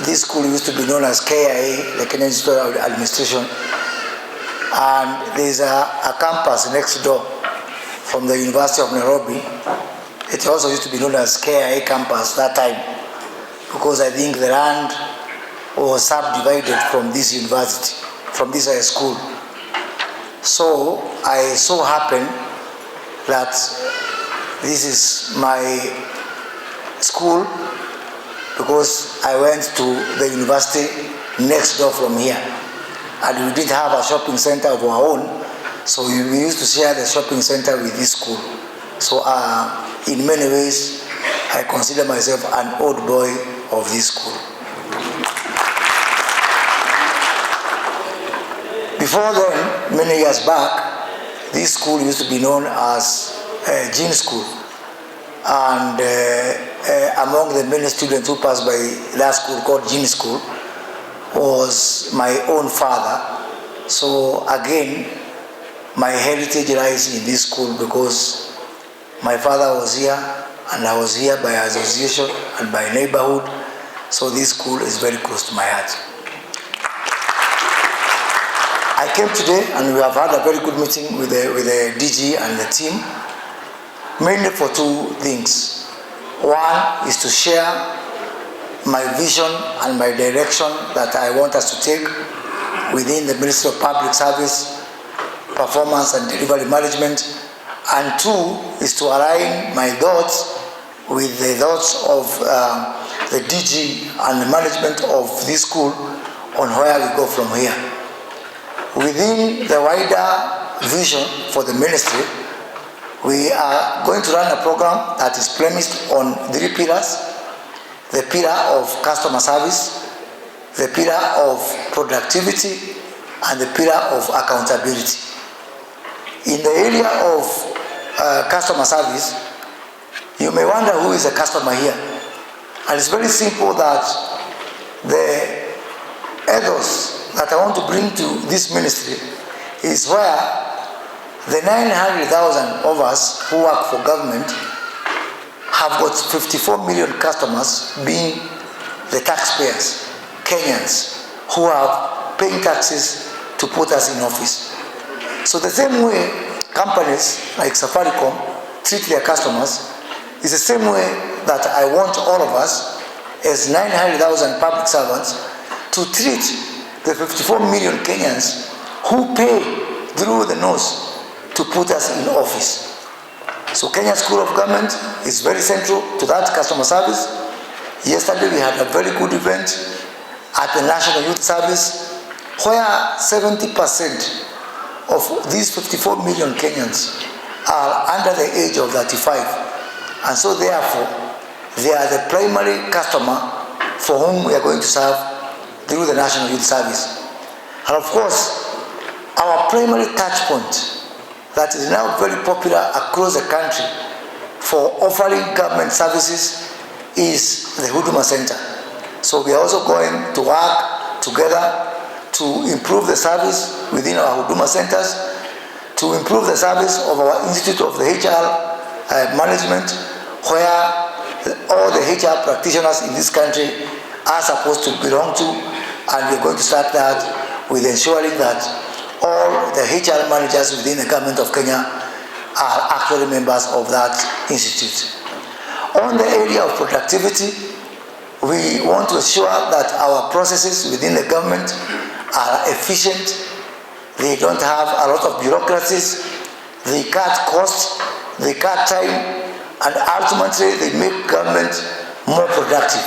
this school used to be known as KIA, the Kenya Institute of Administration. And there's a campus next door from the University of Nairobi. It also used to be known as KIA campus that time, because I think the land was subdivided from this university, from this school. So I so happened that this is my school, because I went to the university next door from here, and we did have a shopping center of our own, so we used to share the shopping center with this school. So in many ways, I consider myself an old boy of this school. Before then, many years back, this school used to be known as Gene School, and among the many students who passed by that school called Gene School was my own father. So again, my heritage lies in this school, because my father was here and I was here by association and by neighborhood. So this school is very close to my heart. I came today and we have had a very good meeting with the DG and the team, mainly for two things. One is to share my vision and my direction that I want us to take within the Ministry of Public Service, Performance and Delivery Management. And two is to align my thoughts with the thoughts of the DG and the management of this school on where we go from here. Within the wider vision for the ministry, we are going to run a program that is premised on three pillars: the pillar of customer service, the pillar of productivity, and the pillar of accountability. In the area of customer service, you may wonder who is a customer here. And it's very simple that the ethos that I want to bring to this ministry is where the 900,000 of us who work for government have got 54 million customers, being the taxpayers, Kenyans, who are paying taxes to put us in office. So the same way companies like Safaricom treat their customers is the same way that I want all of us as 900,000 public servants to treat the 54 million Kenyans who pay through the nose to put us in office. So Kenya School of Government is very central to that customer service. Yesterday we had a very good event at the National Youth Service where 70% of these 54 million Kenyans are under the age of 35. And so therefore, they are the primary customer for whom we are going to serve through the National Youth Service. And of course, our primary touch point that is now very popular across the country for offering government services is the Huduma Center. So we are also going to work together to improve the service within our Huduma Centers, to improve the service of our Institute of the HR Management, where all the HR practitioners in this country are supposed to belong to, and we're going to start that with ensuring that all the HR managers within the government of Kenya are actually members of that institute. On the area of productivity, we want to ensure that our processes within the government are efficient, they don't have a lot of bureaucracies, they cut costs, they cut time, and ultimately they make government more productive.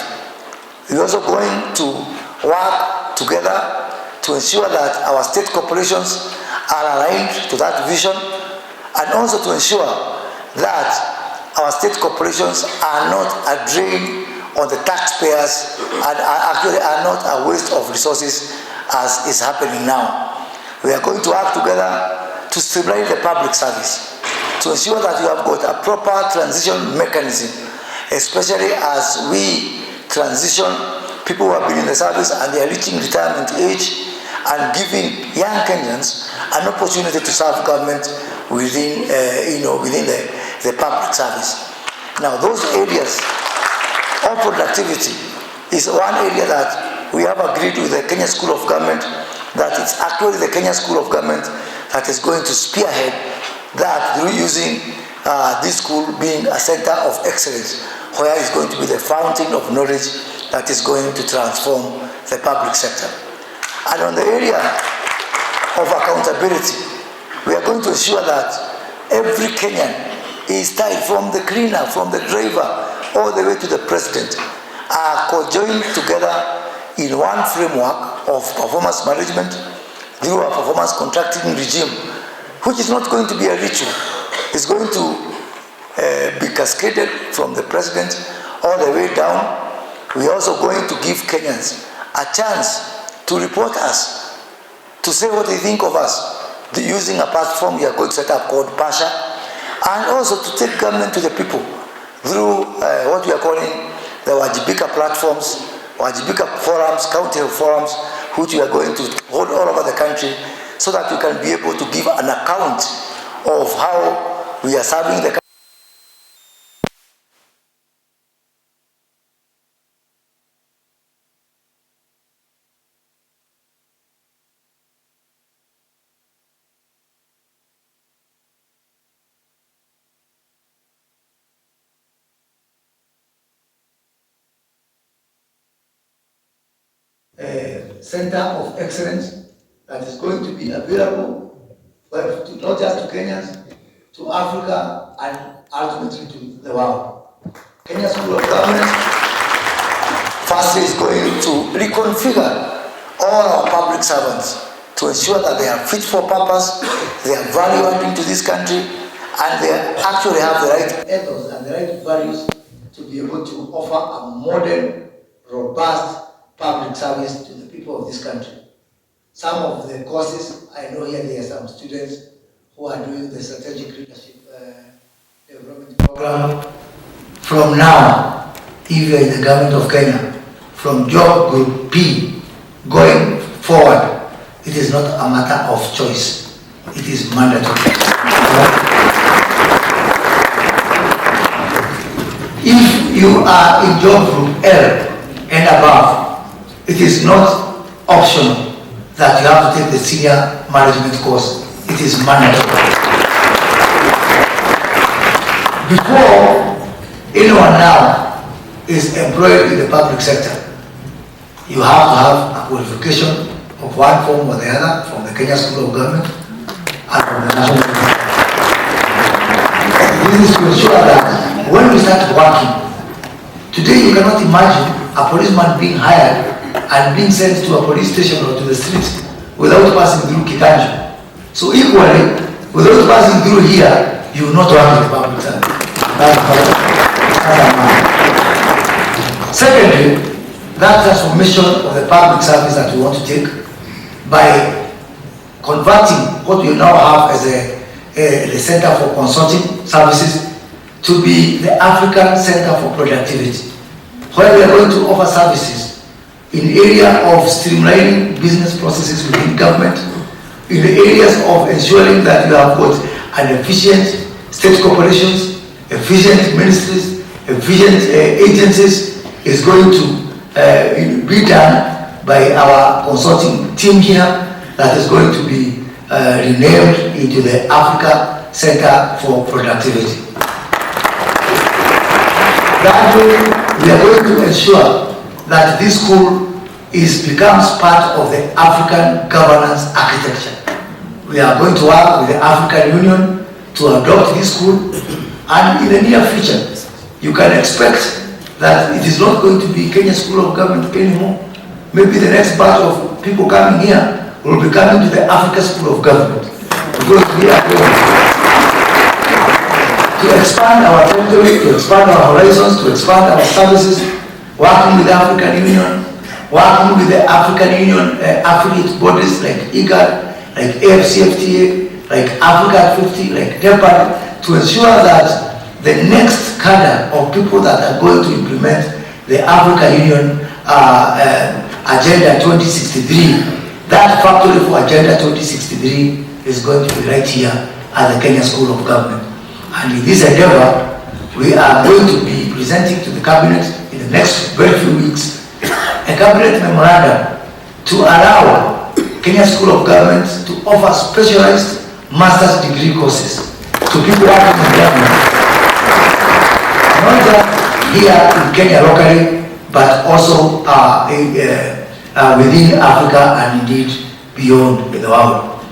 We're also going to work together to ensure that our state corporations are aligned to that vision, and also to ensure that our state corporations are not a drain on the taxpayers and actually are not a waste of resources as is happening now. We are going to work together to streamline the public service, to ensure that you have got a proper transition mechanism, especially as we transition people who have been in the service and they are reaching retirement age, and giving young Kenyans an opportunity to serve government within, within the public service. Now, those areas of productivity is one area that we have agreed with the Kenya School of Government that it's actually the Kenya School of Government that is going to spearhead that through using this school being a center of excellence, where it's going to be the fountain of knowledge that is going to transform the public sector. And on the area of accountability, we are going to ensure that every Kenyan is tied, from the cleaner, from the driver, all the way to the president, are conjoined together in one framework of performance management through a performance contracting regime, which is not going to be a ritual. It's going to be cascaded from the president all the way down. We're also going to give Kenyans a chance to report us, to say what they think of us, using a platform we are going to set up called Pasha, and also to take government to the people through what we are calling the Wajibika platforms, Wajibika forums, county forums, which we are going to hold all over the country, so that we can be able to give an account of how we are serving the country. Center of excellence that is going to be available not just to Kenyans, to Africa, and ultimately to the world. Kenya School of Government firstly is going to reconfigure all our public servants to ensure that they are fit for purpose, they are value adding to this country, and they actually have the right ethos and the right values to be able to offer a modern, robust public service to the people of this country. Some of the courses, I know here there are some students who are doing the strategic leadership development program. From now, if you are in the government of Kenya, from job group P going forward, it is not a matter of choice, it is mandatory. If you are in job group L and above, it is not optional that you have to take the senior management course. It is mandatory. Before anyone now is employed in the public sector, you have to have a qualification of one form or the other from the Kenya School of Government and from the national government. This is to ensure that when we start working, today you cannot imagine a policeman being hired and being sent to a police station or to the streets without passing through Kitanjo. So equally, without passing through here, you will not work in the public service. Secondly, that transformation of the public service that we want to take by converting what we now have as the Center for Consulting Services to be the African Center for Productivity, where we are going to offer services in the area of streamlining business processes within government, in the areas of ensuring that you have got an efficient state corporations, efficient ministries, efficient agencies, is going to be done by our consulting team here that is going to be renamed into the Africa Center for Productivity. That way, we are going to ensure that this school becomes part of the African governance architecture. We are going to work with the African Union to adopt this school, and in the near future, you can expect that it is not going to be Kenya School of Government anymore. Maybe the next batch of people coming here will be coming to the Africa School of Government, because we are going to expand our territory, to expand our horizons, to expand our services, working with the African Union, working with the African Union affiliate bodies like IGAD, like AFCFTA, like Africa 50, like NEPAD, to ensure that the next cadre of people that are going to implement the Africa Union Agenda 2063, that factory for Agenda 2063 is going to be right here at the Kenya School of Government. And in this endeavor, we are going to be presenting to the cabinet in the next very few weeks a cabinet memorandum to allow Kenya School of Government to offer specialized master's degree courses to people working in government, not just here in Kenya locally, but also within Africa and indeed beyond the world.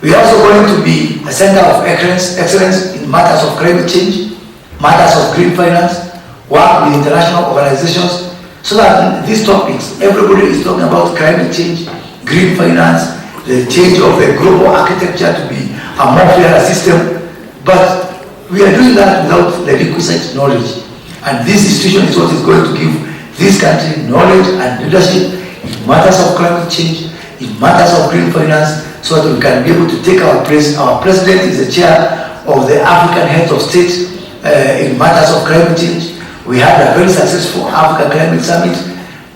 We are also going to be a center of excellence in matters of climate change, matters of green finance, work with international organizations, so that in these topics, everybody is talking about climate change, green finance, the change of the global architecture to be a more fair system. But we are doing that without the requisite knowledge. And this institution is what is going to give this country knowledge and leadership in matters of climate change, in matters of green finance, so that we can be able to take our place. Our president is the chair of the African Heads of State in matters of climate change. We had a very successful Africa Climate Summit.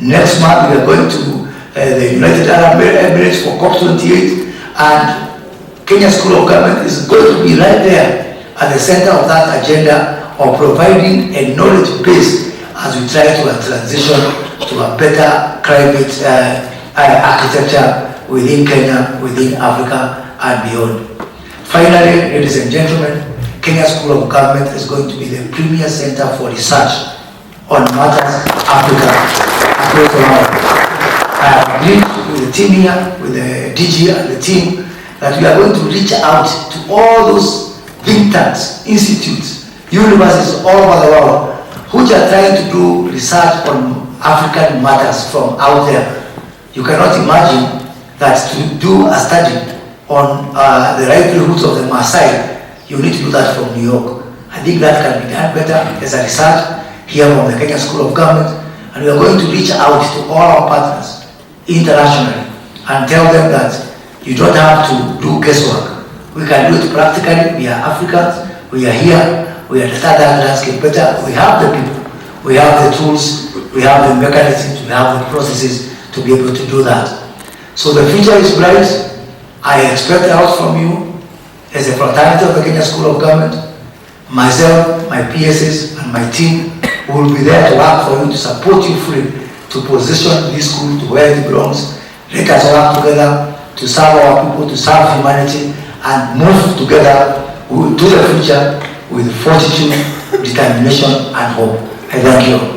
Next month we are going to the United Arab Emirates for COP28, and Kenya School of Government is going to be right there at the center of that agenda of providing a knowledge base as we try to transition to a better climate architecture within Kenya, within Africa and beyond. Finally, ladies and gentlemen, Kenya School of Government is going to be the premier center for research on matters Africa across the world. I have agreed with the team here, with the DG and the team, that we are going to reach out to all those think tanks, institutes, universities all over the world which are trying to do research on African matters from out there. You cannot imagine that to do a study on the livelihoods of the Maasai, you need to do that from New York. I think that can be done better as a research here from the Kenya School of Government, and we are going to reach out to all our partners internationally and tell them that you don't have to do guesswork. We can do it practically. We are Africans, we are here, we understand that landscape better, we have the people, we have the tools, we have the mechanisms, we have the processes to be able to do that. So the future is bright. I expect a lot from you as a fraternity of the Kenya School of Government. Myself, my PSs and my team will be there to work for you, to support you fully, to position this school to where it belongs. Let us work together to serve our people, to serve humanity, and move together to the future with fortitude, determination and hope. I thank you.